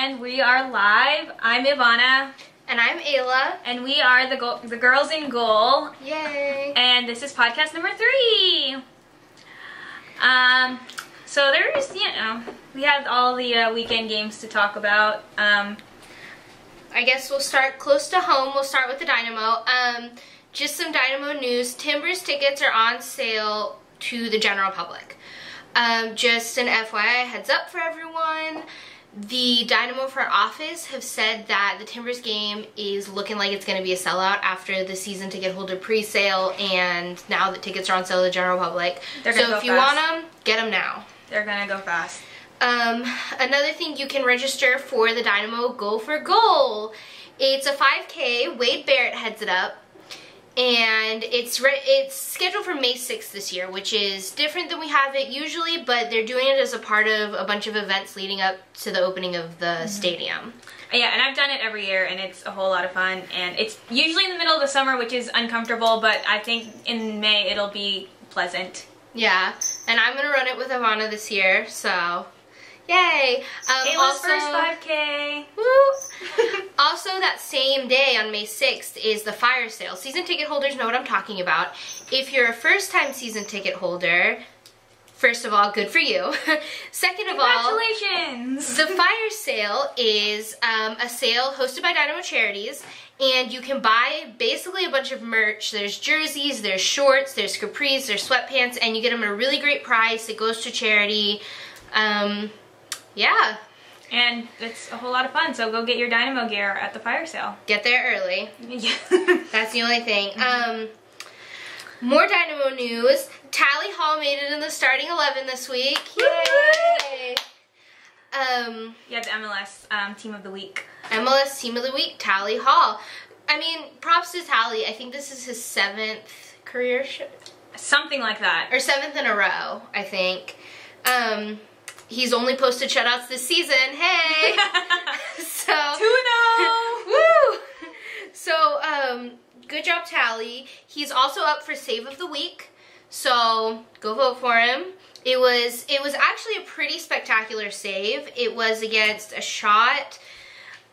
And we are live. I'm Ivana. And I'm Ayla. And we are the Girls in Goal. Yay. And this is podcast number 3. So there's, we have all the weekend games to talk about. I guess we'll start close to home. We'll start with the Dynamo. Just some Dynamo news. Timbers tickets are on sale to the general public. Just an FYI heads up for everyone. The Dynamo front office have said that the Timbers game is looking like it's going to be a sellout after the season ticket holder pre-sale, and now that tickets are on sale to the general public. So if you want them, get them now. They're going to go fast. Another thing, you can register for the Dynamo Go for Goal. It's a 5K. Wade Barrett heads it up. And it's scheduled for May 6th this year, which is different than we have it usually, but they're doing it as a part of a bunch of events leading up to the opening of the stadium. Yeah, and I've done it every year, and it's a whole lot of fun. And it's usually in the middle of the summer, which is uncomfortable, but I think in May it'll be pleasant. Yeah, and I'm going to run it with Ivana this year, so yay! Ayla's first 5K. Woo! Also, that same day on May 6th is the fire sale. Season ticket holders know what I'm talking about. If you're a first-time season ticket holder, first of all, good for you. Second of all, congratulations! The fire sale is a sale hosted by Dynamo Charities, and you can buy basically a bunch of merch. There's jerseys, there's shorts, there's capris, there's sweatpants, and you get them at a really great price. It goes to charity. Yeah. And it's a whole lot of fun, so go get your Dynamo gear at the fire sale. Get there early. Yeah. That's the only thing. More Dynamo news. Tally Hall made it in the starting 11 this week. Yay! Yeah, the MLS Team of the Week. MLS Team of the Week, Tally Hall. I mean, props to Tally. I think this is his 7th career something like that. Or 7th in a row, I think. He's only posted shutouts this season. Hey! So 2-0! Woo! So, good job, Tally. He's also up for Save of the Week, so go vote for him. It was actually a pretty spectacular save. It was against a shot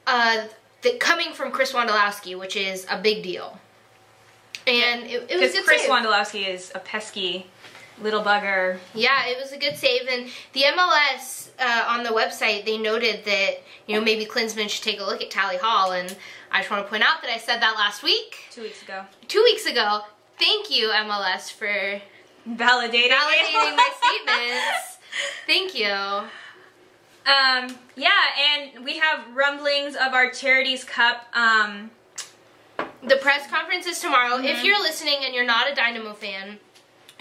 coming from Chris Wondolowski, which is a big deal. And it was a good Chris save. Wondolowski is a pesky little bugger. Yeah, it was a good save, and the MLS on the website, they noted that, maybe Klinsmann should take a look at Tally Hall, and I just want to point out that I said that last week. 2 weeks ago. 2 weeks ago. Thank you, MLS, for validating my statements. Thank you. Yeah, and we have rumblings of our Charities Cup. The press conference is tomorrow. If you're listening and you're not a Dynamo fan,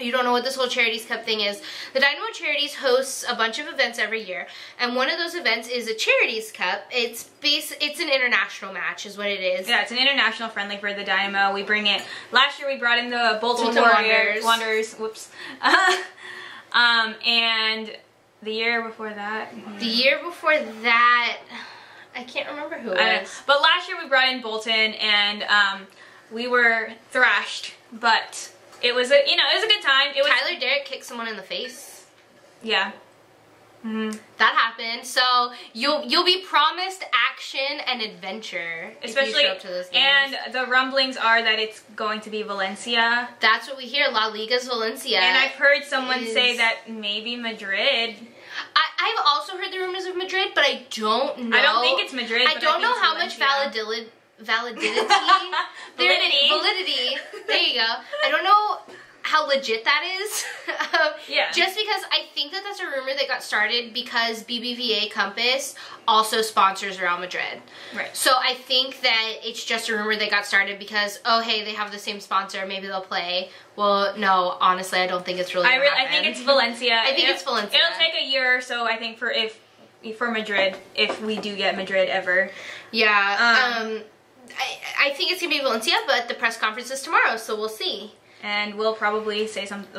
you don't know what this whole Charities Cup thing is. The Dynamo Charities hosts a bunch of events every year, and one of those events is a Charities Cup. It's an international match is what it is. Yeah, it's an international friendly for the Dynamo. We bring it. Last year we brought in the Bolton Wanderers. Whoops. And the year before that. The year before that, I can't remember who it was. But last year we brought in Bolton, and we were thrashed, but it was a good time. Tyler Derrick kicked someone in the face. Yeah. That happened. So you'll be promised action and adventure, especially if you show up to those games. And the rumblings are that it's going to be Valencia. That's what we hear. La Liga's Valencia. And I've heard someone say that maybe Madrid. I've also heard the rumors of Madrid, but I don't know. I don't think it's Madrid. I don't know how much validity. Validity. There you go. I don't know how legit that is. Yeah. Just because I think that that's a rumor that got started because BBVA Compass also sponsors Real Madrid. Right. So I think that it's just a rumor that got started because, oh, hey, they have the same sponsor, maybe they'll play. Well, no, honestly, I don't think it's really gonna happen. I think it's Valencia. I think it's Valencia. It'll take a year or so, I think, for Madrid, if we do get Madrid ever. Yeah. I think it's going to be Valencia, but the press conference is tomorrow, so we'll see. And we'll probably say something,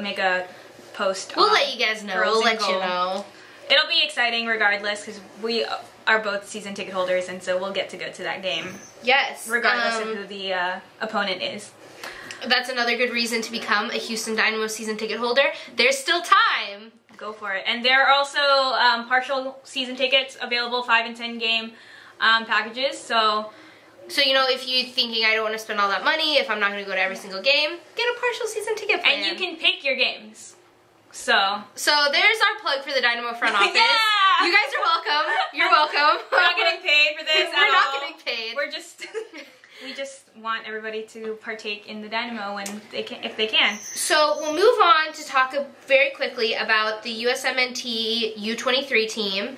make a post. We'll let you guys know. We'll let you know. It'll be exciting regardless, because we are both season ticket holders, and so we'll get to go to that game. Yes. Regardless of who the opponent is. That's another good reason to become a Houston Dynamo season ticket holder. There's still time. go for it. And there are also partial season tickets available, 5 and 10 game packages. So, you know, if you're thinking I don't want to spend all that money, if I'm not going to go to every single game, get a partial season ticket plan. And you can pick your games. So there's our plug for the Dynamo front office. Yeah! You guys are welcome. You're welcome. We're not getting paid for this. We're not getting paid. We're just we just want everybody to partake in the Dynamo when they can, if they can. So we'll move on to talk very quickly about the USMNT U23 team.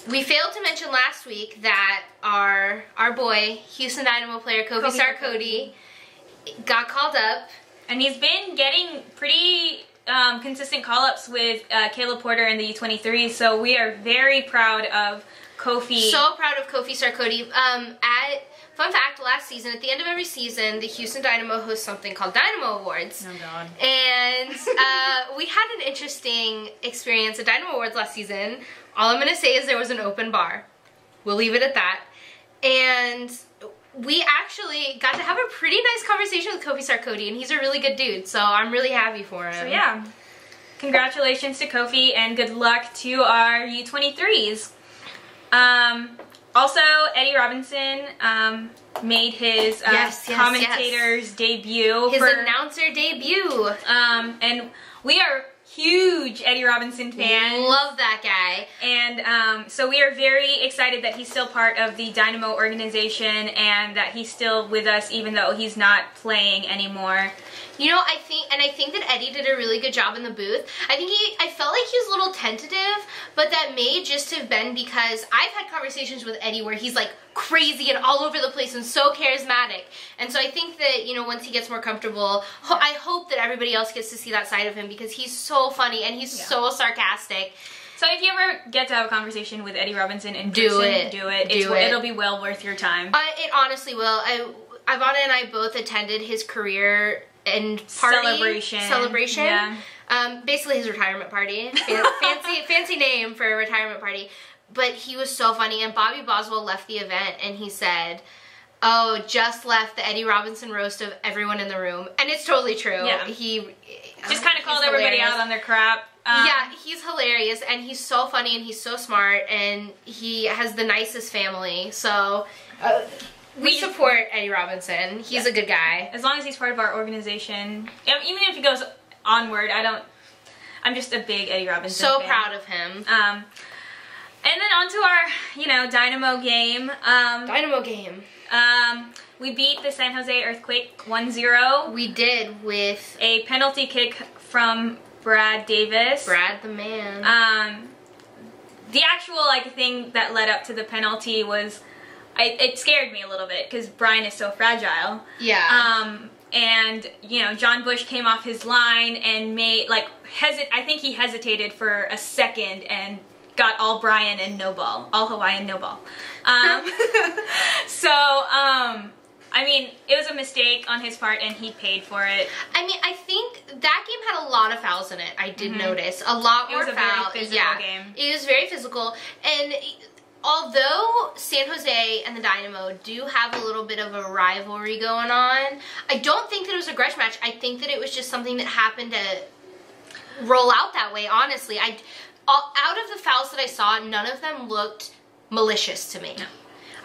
We failed to mention last week that our boy, Houston Dynamo player Kofi Sarkodie, got called up. And he's been getting pretty consistent call-ups with Caleb Porter in the U23, so we are very proud of Kofi. So proud of Kofi Sarkodie. Fun fact, last season, at the end of every season, the Houston Dynamo hosts something called Dynamo Awards. Oh, God. And we had an interesting experience at Dynamo Awards last season. All I'm going to say is there was an open bar. We'll leave it at that. And we actually got to have a pretty nice conversation with Kofi Sarkodie, and he's a really good dude, so I'm really happy for him. So yeah, congratulations to Kofi, and good luck to our U23s. Also, Eddie Robinson made his commentator's debut. His announcer debut. And we are huge Eddie Robinson fans. Love that guy. And so we are very excited that he's still part of the Dynamo organization and that he's still with us even though he's not playing anymore. You know, I think that Eddie did a really good job in the booth. I felt like he was a little tentative, but that may just have been because I've had conversations with Eddie where he's like crazy and all over the place and so charismatic. And so I think that, you know, once he gets more comfortable, I hope that everybody else gets to see that side of him because he's so funny and he's so sarcastic. So if you ever get to have a conversation with Eddie Robinson in person, do it. It'll be well worth your time. It honestly will. Ivana and I both attended his career and celebration. Yeah. Basically his retirement party. Fancy name for a retirement party. But he was so funny. And Bobby Boswell left the event and he said, "Oh, just left the Eddie Robinson roast of everyone in the room." And it's totally true. Yeah. He just kind of called everybody out on their crap. Yeah, he's hilarious and he's so funny and he's so smart and he has the nicest family. So we support Eddie Robinson. He's a good guy. As long as he's part of our organization, even if he goes onward, I'm just a big Eddie Robinson fan. So fan. proud of him. And then on to our, Dynamo game. Dynamo game. We beat the San Jose Earthquake 1-0. We did with a penalty kick from Brad Davis. Brad the man. The actual thing that led up to the penalty was, it scared me a little bit because Brian is so fragile. Yeah. And John Bush came off his line and made I think he hesitated for a second and got all Brian and no ball, all Hawaiian no ball. I mean, it was a mistake on his part, and he paid for it. I mean, I think that game had a lot of fouls in it. I did notice a lot more fouls. It was a very physical game. It was very physical, and although San Jose and the Dynamo do have a little bit of a rivalry going on, I don't think that it was a grudge match. I think that it was just something that happened to roll out that way. Honestly, out of the fouls that I saw, none of them looked malicious to me. No.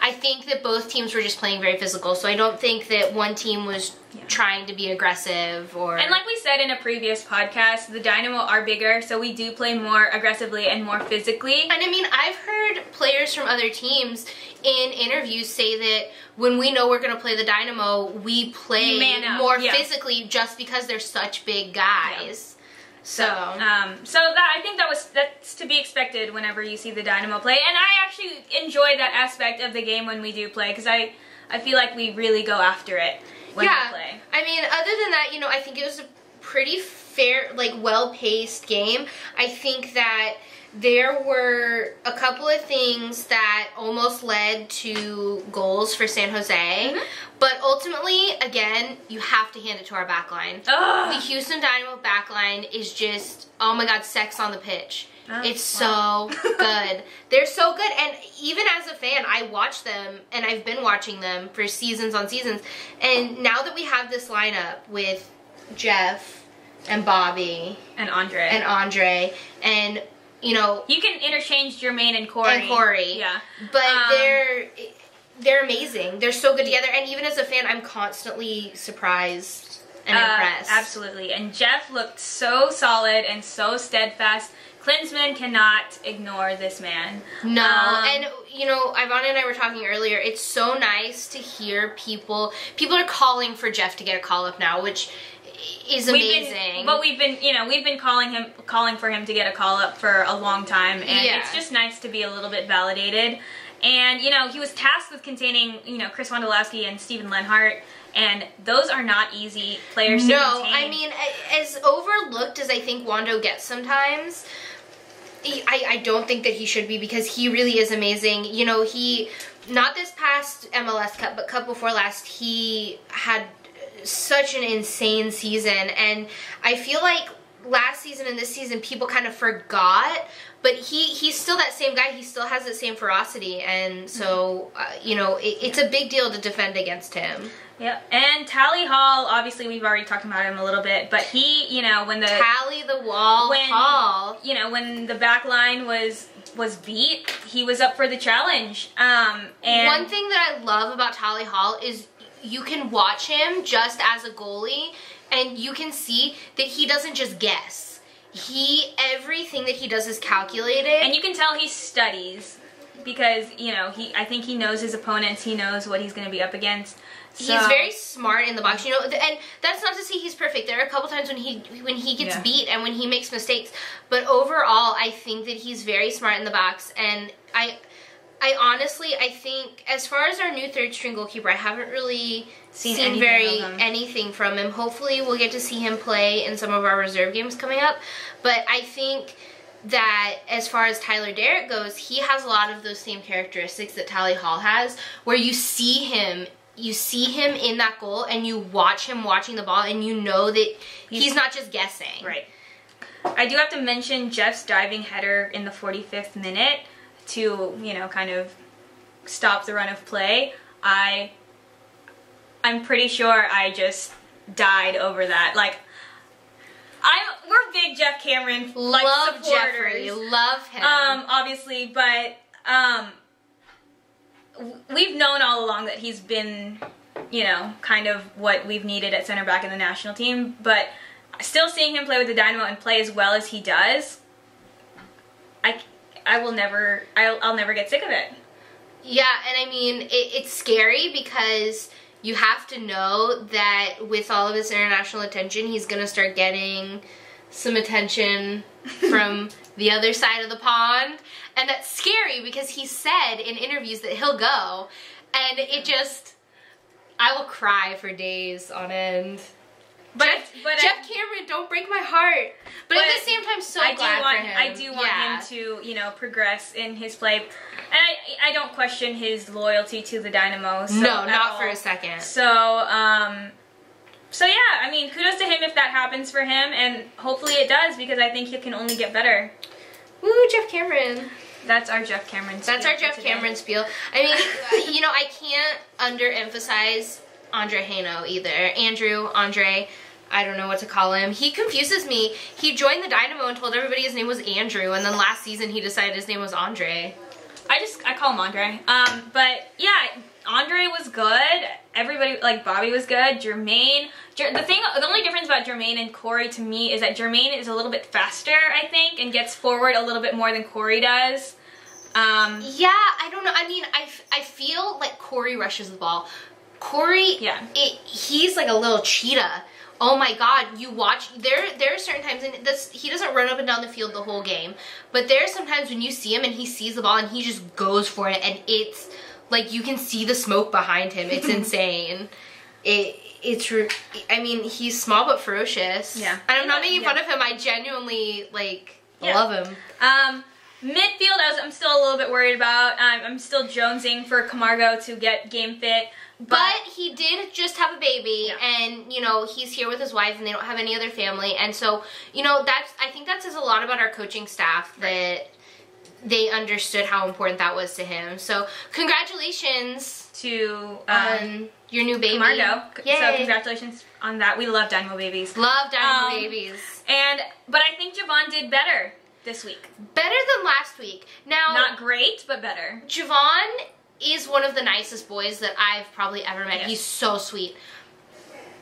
I think that both teams were just playing very physical, so I don't think that one team was trying to be aggressive or... And like we said in a previous podcast, the Dynamo are bigger, so we do play more aggressively and more physically. And I mean, I've heard players from other teams in interviews say that when we know we're going to play the Dynamo, we play more physically just because they're such big guys. Yeah. So I think that's to be expected whenever you see the Dynamo play, and I actually enjoy that aspect of the game when we do play because I feel like we really go after it when we play. I mean, other than that, I think it was a pretty fair, well-paced game. I think that there were a couple of things that almost led to goals for San Jose, but ultimately, again, you have to hand it to our backline. The Houston Dynamo backline is just, oh my god, sex on the pitch. It's so good. They're so good, and even as a fan, I watch them, and I've been watching them for seasons on seasons, and now that we have this lineup with Jeff, and Bobby and Andre. And you know, you can interchange Jermaine and Corey. Yeah, but they're amazing. They're so good together, and even as a fan, I'm constantly surprised and impressed. Absolutely. And Jeff looked so solid and so steadfast. Klinsmann cannot ignore this man. No, and you know, Ivana and I were talking earlier, it's so nice to hear people are calling for Jeff to get a call-up now, which is amazing. We've been calling for him to get a call-up for a long time, and it's just nice to be a little bit validated. And, you know, he was tasked with containing, you know, Chris Wondolowski and Steven Lenhart, and those are not easy players to contain. No, I mean, as overlooked as I think Wando gets sometimes, I don't think that he should be, because he really is amazing. You know, not this past MLS Cup, but Cup before last, he had such an insane season, and I feel like last season and this season people kind of forgot, but he's still that same guy. He still has the same ferocity, and so you know, it's a big deal to defend against him. Yeah, and Tally Hall, obviously we've already talked about him a little bit, but he, you know, when the Hall, you know, when the back line was beat, he was up for the challenge. And one thing that I love about Tally Hall is you can watch him just as a goalie, and you can see that he doesn't just guess. Everything that he does is calculated. And you can tell he studies, because, you know, I think he knows his opponents, he knows what he's going to be up against. So. He's very smart in the box, you know, and that's not to say he's perfect. There are a couple times when he gets beat and when he makes mistakes, but overall, I think that he's very smart in the box, and I honestly, I think, as far as our new third string goalkeeper, I haven't really seen anything from him. Hopefully we'll get to see him play in some of our reserve games coming up, but I think that as far as Tyler Derrick goes, he has a lot of those same characteristics that Tally Hall has, where you see him in that goal, and you watch him watching the ball, and you know that he's not just guessing. Right. I do have to mention Jeff's diving header in the 45th minute to, you know, kind of stop the run of play. I'm pretty sure I just died over that. Like, we're big Jeff Cameron love supporters. Jeffrey, love him. Obviously, but we've known all along that he's been, you know, kind of what we've needed at center back in the national team. But still seeing him play with the Dynamo and play as well as he does, I'll never get sick of it. Yeah, and I mean, it's scary because you have to know that with all of this international attention, he's going to start getting some attention from the other side of the pond. And that's scary because he said in interviews that he'll go. And it just, I will cry for days on end. But Jeff Cameron, don't break my heart. But at the same time, glad for him. I do want him to, you know, progress in his play. And I don't question his loyalty to the Dynamo. So no, not for a second. So, yeah, I mean, kudos to him if that happens for him. And hopefully it does, because I think he can only get better. Woo, Jeff Cameron. That's our Jeff Cameron spiel. That's our Jeff Cameron spiel. I mean, you know, I can't underemphasize Andre Haino either. Andre, I don't know what to call him. He confuses me. He joined the Dynamo and told everybody his name was Andrew, and then last season he decided his name was Andre. I call him Andre. But yeah, Andre was good. Everybody, like, Bobby was good. Jermaine. The only difference about Jermaine and Corey to me is that Jermaine is a little bit faster, I think, and gets forward a little bit more than Corey does. Yeah, I don't know. I mean, I feel like Corey rushes the ball. Corey, he's like a little cheetah. Oh my God, you watch, there are certain times, and he doesn't run up and down the field the whole game, but there are some times when you see him and he sees the ball and he just goes for it, and it's like you can see the smoke behind him. It's insane. I mean, he's small but ferocious. Yeah. And I'm not making fun of him. I genuinely, love him. Midfield, I'm still a little bit worried about. I'm still jonesing for Camargo to get game fit. But he did just have a baby, and, you know, he's here with his wife, and they don't have any other family. And so, you know, I think that says a lot about our coaching staff, that they understood how important that was to him. So, congratulations to Your new baby. Camargo. Yay. So congratulations on that. We love Dynamo babies. Love Dynamo babies. But I think Javon did better this week. Better than last week. Now, not great, but better. Javon is one of the nicest boys that I've probably ever met. Yes. He's so sweet.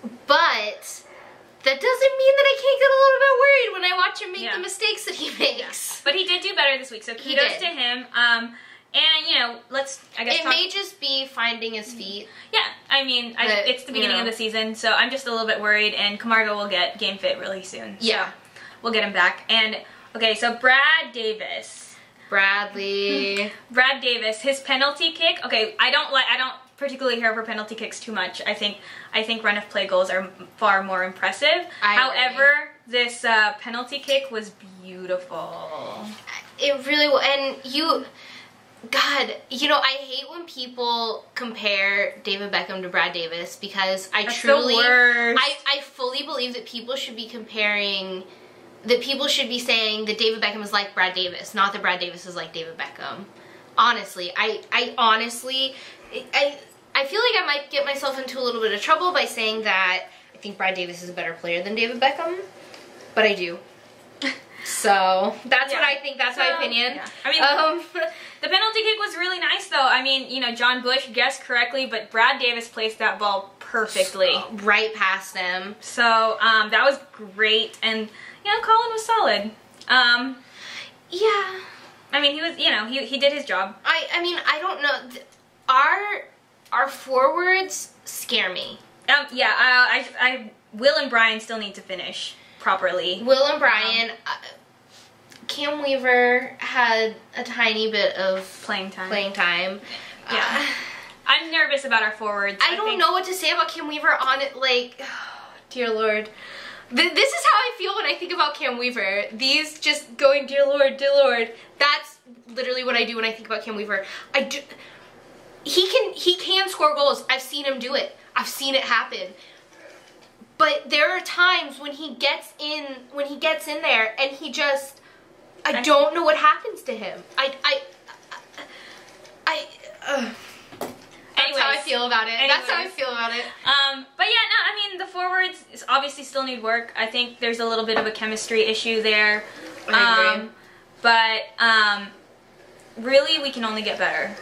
But that doesn't mean that I can't get a little bit worried when I watch him make the mistakes that he makes. Yeah. But he did do better this week, so kudos to him. And, you know, it may just be finding his feet. Yeah, I mean, it's the beginning of the season, so I'm just a little bit worried, and Camargo will get game fit really soon. Yeah. So we'll get him back. And, okay, so Brad Davis. Bradley. Brad Davis, his penalty kick, okay, I don't particularly care for penalty kicks too much. I think run of play goals are far more impressive. However, this penalty kick was beautiful. It really was, and God, you know, I hate when people compare David Beckham to Brad Davis because I fully believe that people should be saying that David Beckham is like Brad Davis, not that Brad Davis is like David Beckham. Honestly, I honestly feel like I might get myself into a little bit of trouble by saying that I think Brad Davis is a better player than David Beckham, but I do. So that's what I think. That's my opinion. Yeah. I mean, the penalty kick was really nice, though. I mean, you know, John Bush guessed correctly, but Brad Davis placed that ball perfectly, right past him. So that was great, and you know, Colin was solid. Yeah. I mean, he was. You know, he did his job. I mean, I don't know. Our forwards scare me. Yeah. Will and Brian still need to finish properly. Will and Brian. Cam Weaver had a tiny bit of playing time. Yeah. I'm nervous about our forwards. I don't know what to say about Cam Weaver on it. Like, dear Lord. This is how I feel when I think about Cam Weaver. These just going, dear Lord, dear Lord. That's literally what I do when I think about Cam Weaver. He can score goals. I've seen him do it. I've seen it happen. But there are times when he gets in there and he just, I don't know what happens to him. That's how I feel about it. That's how I feel about it. But yeah, no, I mean, the forwards obviously still need work. I think there's a little bit of a chemistry issue there. I agree. But really, we can only get better,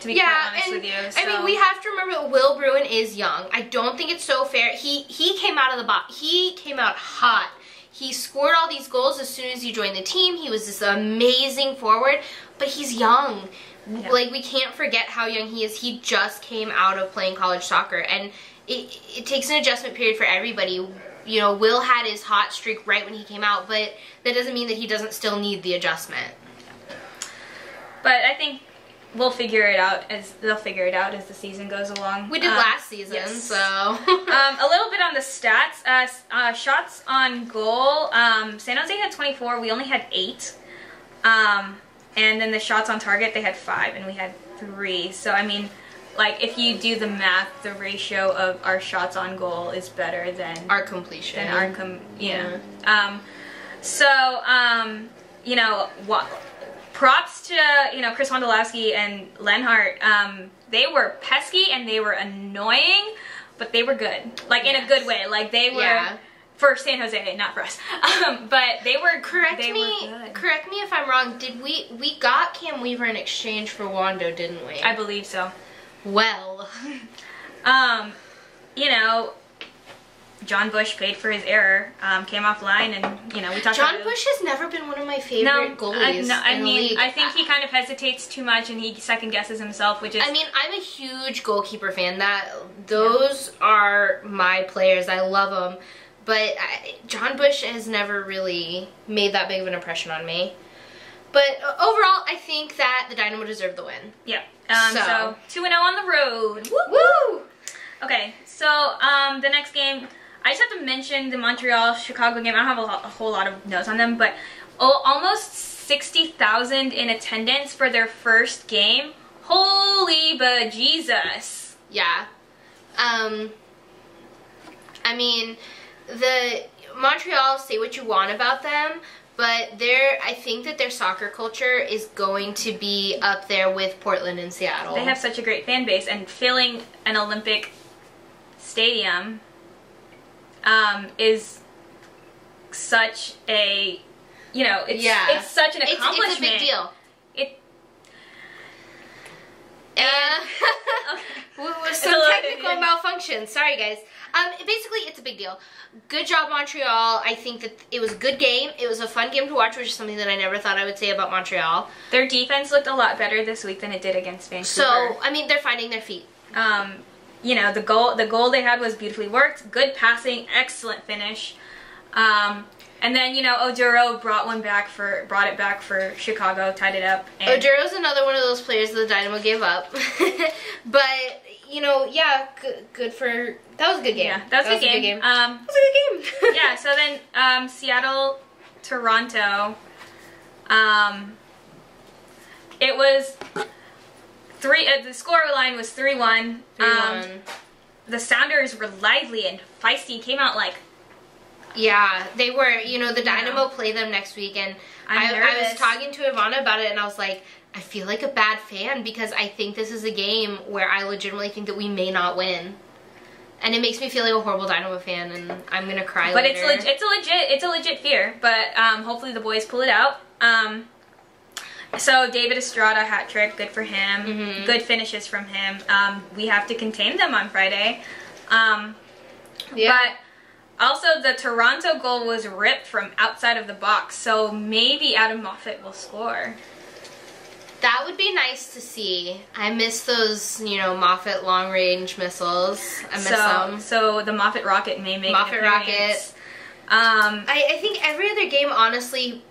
to be quite honest with you. So. I mean, we have to remember that Will Bruin is young. I don't think it's so fair. He came out of the box. He came out hot. He scored all these goals as soon as he joined the team. He was this amazing forward, but he's young. Yeah. Like, we can't forget how young he is. He just came out of playing college soccer, and it takes an adjustment period for everybody. You know, Will had his hot streak right when he came out, but that doesn't mean that he doesn't still need the adjustment. But I think they'll figure it out as the season goes along. We did last season, yes. so. A little bit on the stats. Shots on goal. San Jose had 24. We only had 8. And then the shots on target, they had 5, and we had 3. So, I mean, like, if you do the math, the ratio of our shots on goal is better than our completion. You know, props to, you know, Chris Wondolowski and Lenhart. They were pesky and they were annoying, but they were good. Like, in a good way. Like, they were... For San Jose, not for us. But they were Correct me if I'm wrong. Did we got Cam Weaver in exchange for Wando, didn't we? I believe so. Well. You know, John Bush paid for his error, came offline, and, you know, we talked about John Bush has never been one of my favorite goalies. I think he kind of hesitates too much, and he second guesses himself, which is... I mean, I'm a huge goalkeeper fan. Those are my players. I love them. But John Bush has never really made that big of an impression on me. But overall, I think that the Dynamo deserved the win. Yeah. So 2-0 on the road. Woo! Woo! Okay, so the next game, I just have to mention the Montreal-Chicago game. I don't have a whole lot of notes on them, but almost 60,000 in attendance for their first game. Holy bejesus. Yeah. I mean... The Montreal, say what you want about them, but I think that their soccer culture is going to be up there with Portland and Seattle. They have such a great fan base, and filling an Olympic stadium is such a, you know, it's such an accomplishment. It's a big deal. With some technical malfunction. Sorry, guys. Basically, it's a big deal. Good job, Montreal. I think that it was a good game. It was a fun game to watch, which is something that I never thought I would say about Montreal. Their defense looked a lot better this week than it did against Vancouver. So, I mean, they're finding their feet. You know, the goal they had was beautifully worked. Good passing, excellent finish. And then, you know, Oduro brought it back for Chicago, tied it up. And Oduro's another one of those players that the Dynamo gave up. But, you know, yeah, good for... That was a good game. Yeah, that was a good game. That was a good game. Yeah, so then Seattle, Toronto. It was the score line was 3-1. 3-1. The Sounders were lively and feisty. Came out like... Yeah, they were. You know, the Dynamo play them next week, and I was talking to Ivana about it, and I was like, I feel like a bad fan because I think this is a game where I legitimately think that we may not win. And it makes me feel like a horrible Dynamo fan, and I'm gonna cry but later. But it's a legit fear. But hopefully the boys pull it out. So David Estrada hat trick, good for him. Mm-hmm. Good finishes from him. We have to contain them on Friday. But also the Toronto goal was ripped from outside of the box, so maybe Adam Moffat will score. That would be nice to see. I miss those, you know, Moffat long-range missiles. I miss them. So the Moffat rocket may make Moffat an appearance. rocket. I think every other game, honestly,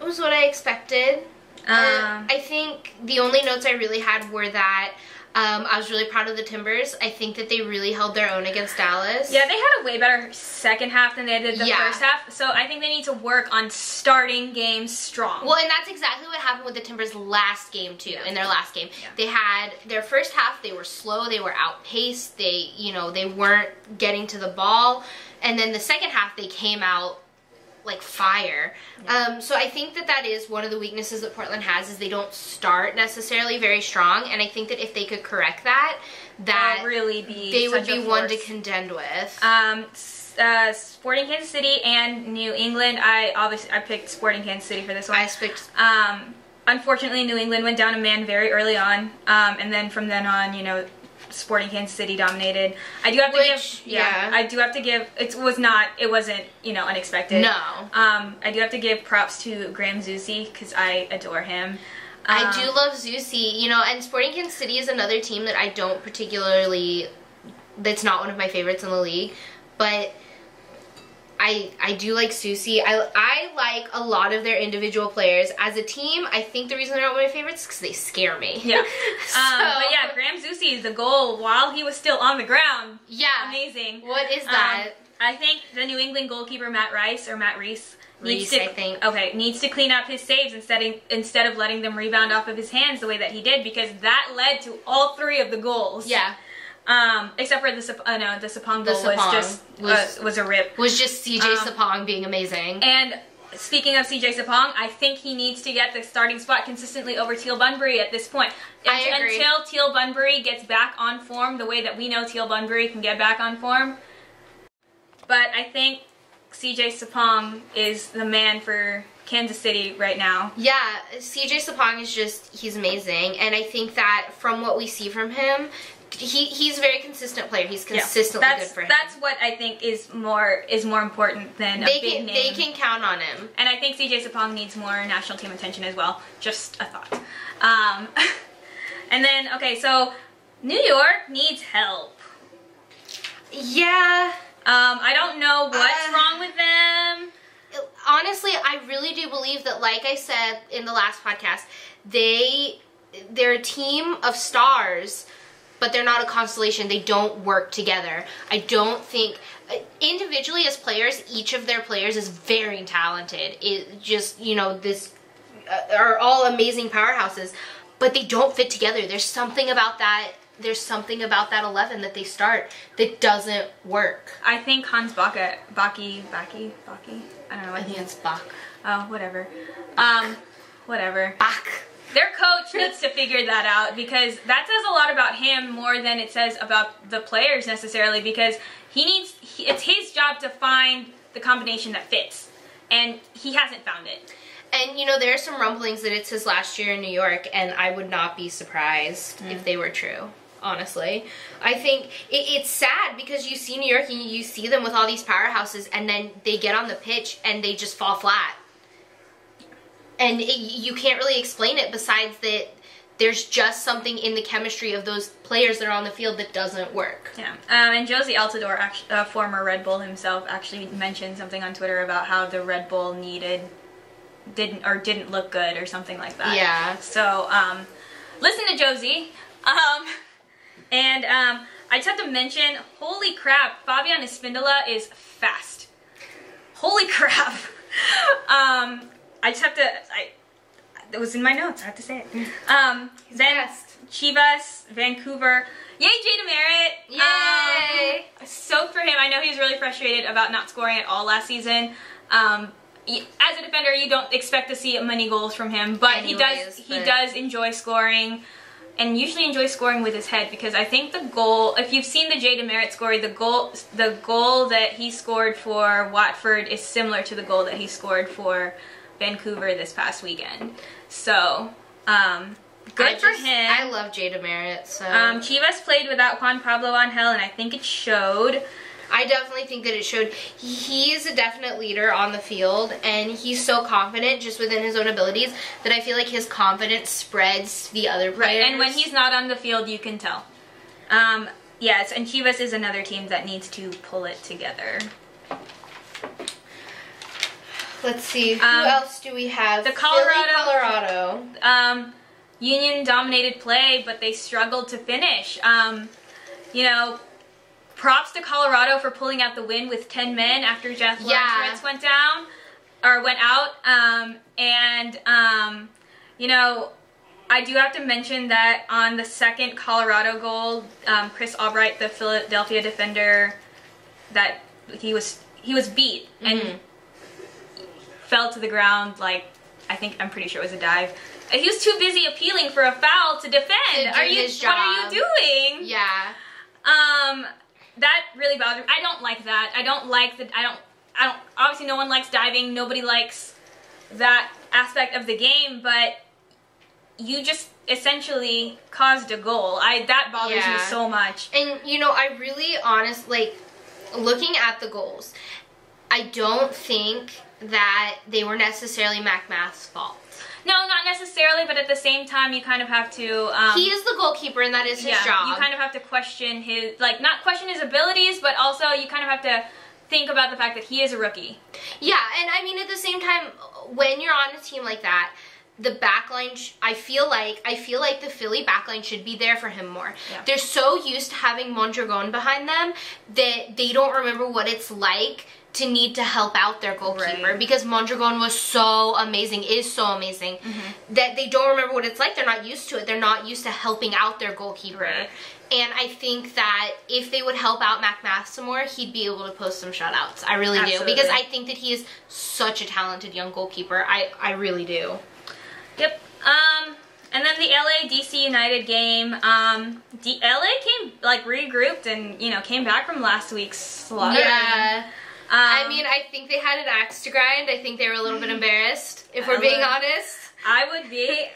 was what I expected. I think the only notes I really had were that I was really proud of the Timbers. I think that they really held their own against Dallas. Yeah, they had a way better second half than they did the first half. So I think they need to work on starting games strong. Well, and that's exactly what happened with the Timbers last game, too, in their last game. Yeah. They had their first half, they were slow, they were outpaced, they, you know, they weren't getting to the ball. And then the second half, they came out like fire. Yeah. So I think that is one of the weaknesses that Portland has is they don't start necessarily very strong, and I think that if they could correct that really be they would be one to contend with. Sporting Kansas City and New England. I picked Sporting Kansas City for this one. I picked. Unfortunately, New England went down a man very early on, and then from then on, you know, Sporting Kansas City dominated. I do have to give. It wasn't, you know, unexpected. No. I do have to give props to Graham Zusi because I adore him. I do love Zusi, you know, and Sporting Kansas City is another team that I don't particularly. That's not one of my favorites in the league, but I do like Zusi. I like a lot of their individual players. As a team, I think the reason they're not one of my favorites is because they scare me. Yeah. But yeah, Graham Zusi, the goal while he was still on the ground. Yeah. Amazing. What is that? I think the New England goalkeeper, Matt Reese, needs to clean up his saves instead of letting them rebound off of his hands the way that he did, because that led to all three of the goals. Yeah. Except for the Sapong goal was a rip. Was just CJ Sapong being amazing. And speaking of CJ Sapong, I think he needs to get the starting spot consistently over Teal Bunbury at this point. I agree. Until Teal Bunbury gets back on form the way that we know Teal Bunbury can get back on form. But I think CJ Sapong is the man for Kansas City right now. Yeah, CJ Sapong he's amazing. And I think that from what we see from him, he's a very consistent player. He's consistently good for him. That's what I think is more important than a big name. They can count on him. And I think CJ Sapong needs more national team attention as well. Just a thought. And then, okay, so New York needs help. Yeah. I don't know what's wrong with them. Honestly, I really do believe that, like I said in the last podcast, they're a team of stars, but they're not a constellation. They don't work together. I don't think individually as players, each of their players is very talented. It just, you know, this are all amazing powerhouses, but they don't fit together. There's something about that. There's something about that 11 that they start that doesn't work. I think Hans Baki. I don't know. I think it's Bach. Oh, whatever. Whatever. Bach. Their coach coach needs to figure that out, because that says a lot about him more than it says about the players necessarily, because it's his job to find the combination that fits, and he hasn't found it. And, you know, there are some rumblings that it's his last year in New York, and I would not be surprised if they were true, honestly. I think it's sad because you see New York and you see them with all these powerhouses, and then they get on the pitch and they just fall flat. And you can't really explain it besides that there's just something in the chemistry of those players that are on the field that doesn't work. Yeah, and Josie Altidore, a former Red Bull himself, actually mentioned something on Twitter about how the Red Bull didn't look good or something like that. Yeah. So, listen to Josie. And I just have to mention, holy crap, Fabian Espindola is fast. Holy crap. I just have to, it was in my notes, I have to say it. He's then fast. Chivas, Vancouver. Yay, Jay DeMerit. Yay! Stoked for him. I know he was really frustrated about not scoring at all last season. As a defender, you don't expect to see many goals from him, but he does enjoy scoring, and usually enjoys scoring with his head, because I think the goal, if you've seen the Jay DeMerit story, the goal that he scored for Watford is similar to the goal that he scored for Vancouver this past weekend. So, good for him. I love Jay DeMerit, so. Chivas played without Juan Pablo Angel, and I think it showed. I definitely think that it showed. He's a definite leader on the field, and he's so confident just within his own abilities that I feel like his confidence spreads to the other players. Right, and when he's not on the field, you can tell. Yes, and Chivas is another team that needs to pull it together. Let's see, who else do we have? The Colorado. Union dominated play, but they struggled to finish. You know, props to Colorado for pulling out the win with 10 men after Jeff Lawrence went out. You know, I do have to mention that on the second Colorado goal, Chris Albright, the Philadelphia defender, that he was beat and fell to the ground, like, I'm pretty sure it was a dive. He was too busy appealing for a foul to defend. What are you doing? Yeah. That really bothered me. I don't like that. I don't, obviously no one likes diving. Nobody likes that aspect of the game, but you just essentially caused a goal. That bothers me so much. And, you know, I really looking at the goals, I don't think that they were necessarily McMath's fault. No, not necessarily, but at the same time, you kind of have to... he is the goalkeeper, and that is his job. You kind of have to question his... not question his abilities, but also you kind of have to think about the fact that he is a rookie. Yeah, and I mean, at the same time, when you're on a team like that, the backline, I feel like the Philly backline should be there for him more. Yeah. They're so used to having Mondragon behind them that they don't remember what it's like to need to help out their goalkeeper, because Mondragon is so amazing, that they don't remember what it's like. They're not used to it. They're not used to helping out their goalkeeper. Right. And I think that if they would help out McMath some more, he'd be able to post some shutouts. I really do, because I think that he is such a talented young goalkeeper. I really do. Yep. And then the LA DC United game, LA came regrouped and came back from last week's slaughter. Yeah. I mean, I think they had an axe to grind. I think they were a little bit embarrassed, if we're being honest. I would be.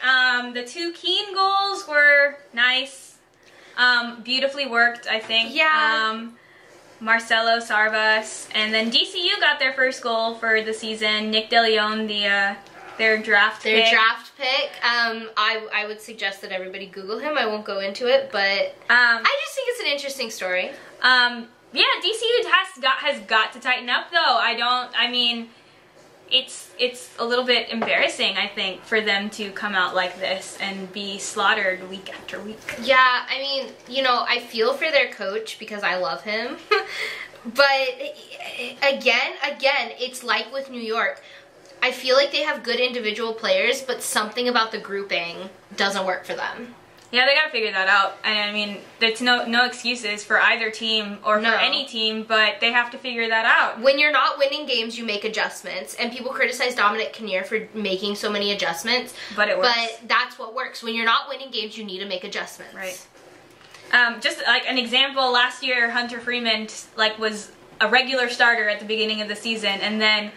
The 2 Keane goals were nice. Beautifully worked, I think. Yeah. Marcelo Sarvas. And then DCU got their first goal for the season. Nick DeLeon, their draft pick. I would suggest that everybody Google him. I won't go into it, but I just think it's an interesting story. Yeah, DCU has got to tighten up, though. I mean, it's a little bit embarrassing, I think, for them to come out like this and be slaughtered week after week. Yeah, I mean, I feel for their coach because I love him. But again, it's like with New York. I feel like they have good individual players, but something about the grouping doesn't work for them. Yeah, they gotta figure that out. And I mean, there's no excuses for either team or for any team, but they have to figure that out. When you're not winning games, you make adjustments. And people criticize Dominic Kinnear for making so many adjustments. But it works. But that's what works. When you're not winning games, you need to make adjustments. Right. Just like an example, last year Hunter Freeman was a regular starter at the beginning of the season, and then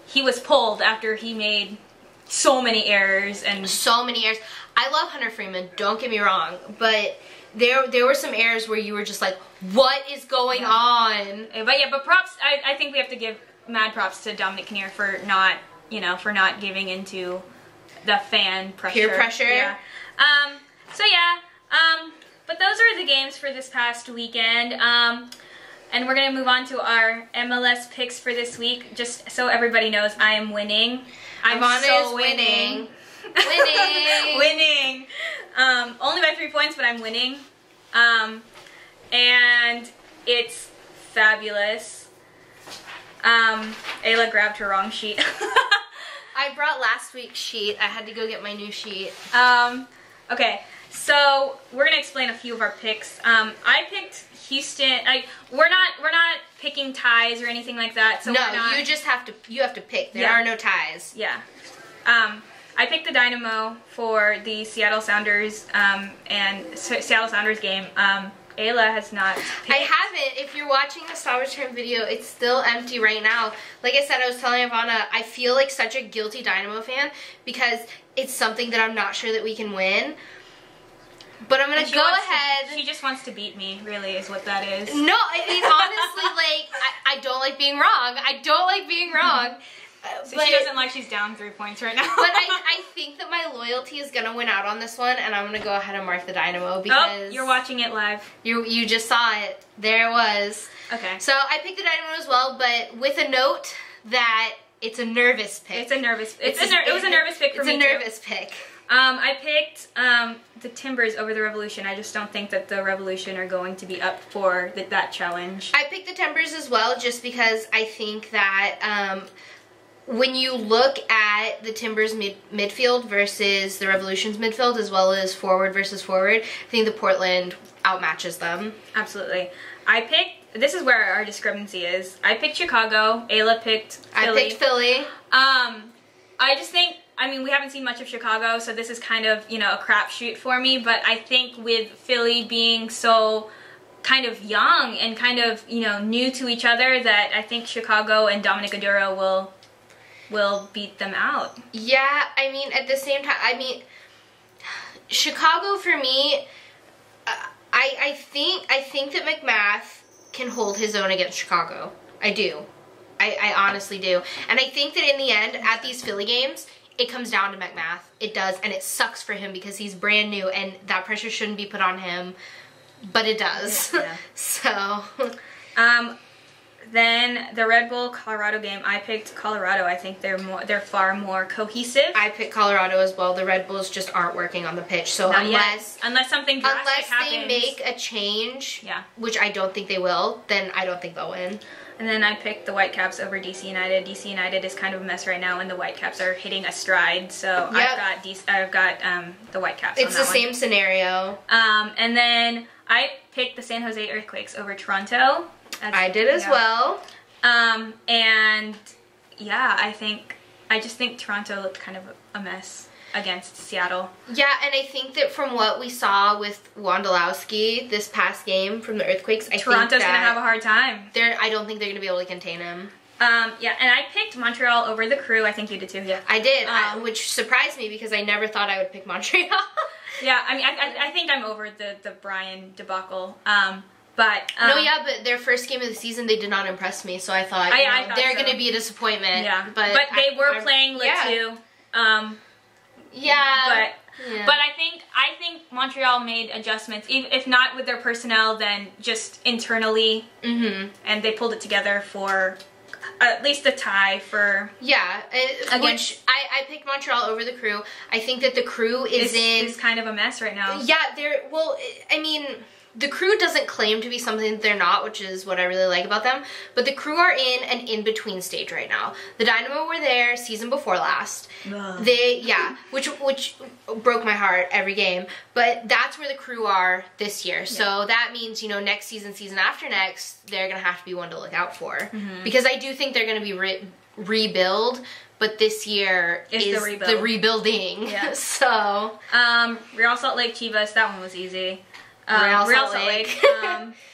he was pulled after he made so many errors. I love Hunter Freeman, don't get me wrong, but there were some errors where you were just like, what is going on? But props, I think we have to give mad props to Dominic Kinnear for not giving into the fan pressure. Peer pressure. Yeah. But those are the games for this past weekend. And we're going to move on to our MLS picks for this week. Just so everybody knows, I am winning. Ivana is winning. Winning. Only by 3 points, but I'm winning. And it's fabulous. Ayla grabbed her wrong sheet. I brought last week's sheet. I had to go get my new sheet. Okay, so we're gonna explain a few of our picks. I picked Houston. We're not picking ties or anything like that. So no, we're not, you have to pick. There are no ties. Yeah. I picked the Dynamo for the Seattle Sounders and Seattle Sounders game. Ayla has not picked. I haven't. If you're watching the Stop Return video, it's still empty right now. Like I said, I was telling Ivana, I feel like such a guilty Dynamo fan because it's something that I'm not sure that we can win. But I'm going to go ahead. She just wants to beat me, really, is what that is. No, I mean, honestly, like, I don't like being wrong. I don't like being wrong. So she doesn't like she's down 3 points right now. But I think that my loyalty is going to win out on this one, and I'm going to go ahead and mark the Dynamo because... Oh, you're watching it live. You just saw it. There it was. Okay. So I picked the Dynamo as well, but with a note that it's a nervous pick. It was a nervous pick for me, It's a nervous pick. I picked the Timbers over the Revolution. I just don't think that the Revolution are going to be up for that challenge. I picked the Timbers as well just because I think that when you look at the Timbers midfield versus the Revolution's midfield as well as forward versus forward, I think the Portland outmatches them. Absolutely. This is where our discrepancy is. I picked Chicago. Ayla picked Philly. I picked Philly. I just think, we haven't seen much of Chicago, so this is kind of, a crapshoot for me, but I think with Philly being so kind of young and kind of, new to each other, that I think Chicago and Dominic Oduro will beat them out. Yeah, at the same time, Chicago for me, I think that McMath can hold his own against Chicago. I do. I honestly do. And I think that in the end, at these Philly games, it comes down to McMath. It does, and it sucks for him because he's brand new, and that pressure shouldn't be put on him, but it does. Yeah. So. Then the Red Bull Colorado game, I picked Colorado. I think they're far more cohesive. I picked Colorado as well. The Red Bulls just aren't working on the pitch. So unless something drastic happens, they make a change, which I don't think they will, then I don't think they'll win. And then I picked the Whitecaps over DC United. DC United is kind of a mess right now, and the Whitecaps are hitting a stride. So I've got the Whitecaps. It's the same scenario. And then I picked the San Jose Earthquakes over Toronto. I did as well. And yeah, I just think Toronto looked kind of a mess against Seattle. Yeah, and I think that from what we saw with Wondolowski this past game from the Earthquakes, Toronto's going to have a hard time. I don't think they're going to be able to contain him. Yeah, and I picked Montreal over the Crew. I think you did too. Yeah, I did, which surprised me because I never thought I would pick Montreal. Yeah, I think I'm over the Brian debacle. But their first game of the season, they did not impress me, so I thought, they're going to be a disappointment. Yeah, but they were playing Ligue 2. But I think Montreal made adjustments, if not with their personnel, then just internally, and they pulled it together for at least a tie for which I picked Montreal over the Crew. I think that the Crew is kind of a mess right now. Yeah, the crew doesn't claim to be something that they're not, which is what I really like about them, but the crew are in an in-between stage right now. The Dynamo were there season before last. Which broke my heart every game, but that's where the crew are this year. So that means, you know, next season after next, they're gonna have to be one to look out for, because I do think they're gonna be rebuild, but this year is the rebuilding. Yeah. So Real Salt Lake Chivas, that one was easy. Real Salt Lake.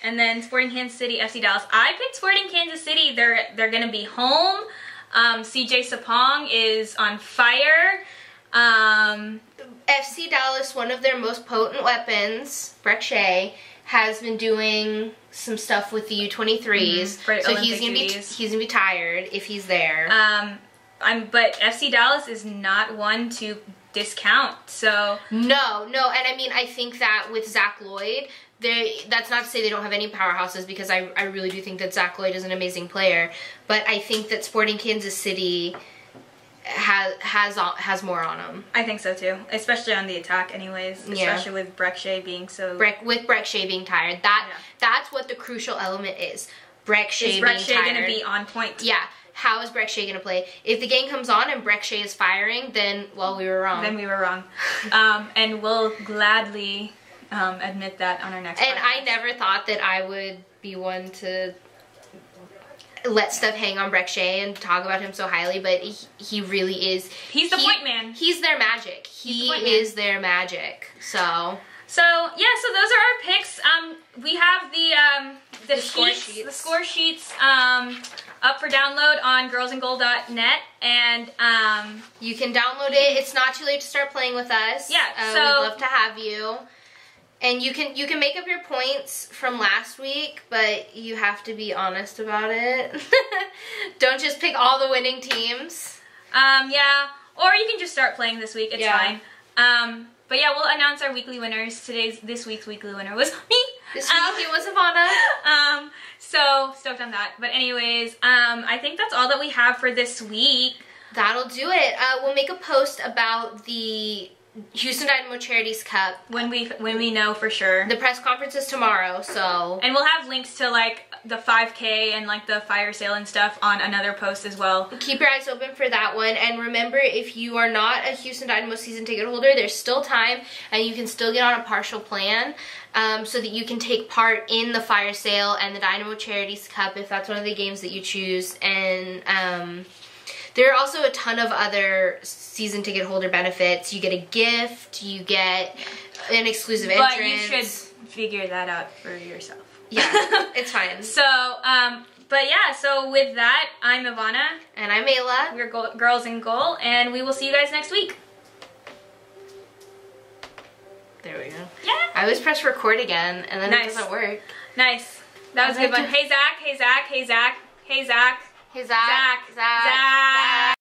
And then Sporting Kansas City, FC Dallas. I picked Sporting Kansas City. They're gonna be home. CJ Sapong is on fire. FC Dallas, one of their most potent weapons, Brek Shea, has been doing some stuff with the U23s. So he's gonna be tired if he's there. But FC Dallas is not one to discount. So no, and I mean, I think that with Zach Lloyd, that's not to say they don't have any powerhouses, because I really do think that Zach Lloyd is an amazing player, but I think that Sporting Kansas City has more on them. I think so too, especially on the attack anyways, especially with Brek Shea being so... With Brek Shea being tired. That's what the crucial element is. Brek Shea being tired. Is Brek Shea going to be on point? Yeah. How is Brek Shea going to play? If the game comes on and Brek Shea is firing, then, well, we were wrong. Then we were wrong. And we'll gladly admit that on our next podcast. I never thought that I would be one to let stuff hang on Brek Shea and talk about him so highly, but he really is. He's the point man. He's their magic. He is their magic. So yeah, so those are our picks. We have the score sheets up for download on girlsandgoal.net, and you can download it. It's not too late to start playing with us. Yeah, we'd love to have you. And you can make up your points from last week, but you have to be honest about it. Don't just pick all the winning teams. Yeah, or you can just start playing this week. It's fine. But yeah, we'll announce our weekly winners. This week's weekly winner was me. This week it was Ivana. So stoked on that. But anyways, I think that's all that we have for this week. That'll do it. We'll make a post about the Houston Dynamo Charities Cup when we know for sure. The press conference is tomorrow, so... And we'll have links to, like, the 5K and, like, the fire sale and stuff on another post as well. Keep your eyes open for that one. And remember, if you are not a Houston Dynamo season ticket holder, there's still time, and you can still get on a partial plan so that you can take part in the fire sale and the Dynamo Charities Cup if that's one of the games that you choose. And there are also a ton of other season ticket holder benefits. You get a gift, you get an exclusive entrance. But you should figure that out for yourself. Yeah, it's fine. So, but yeah, so with that, I'm Ivana. And I'm Ayla. We're Girls in Goal, and we will see you guys next week. There we go. Yeah. I always press record again, and then it doesn't work. Nice. That was a good one. Hey, Zach. Hey, Zach. Hey, Zach. Hey, Zach. Hey, Zach. Zach.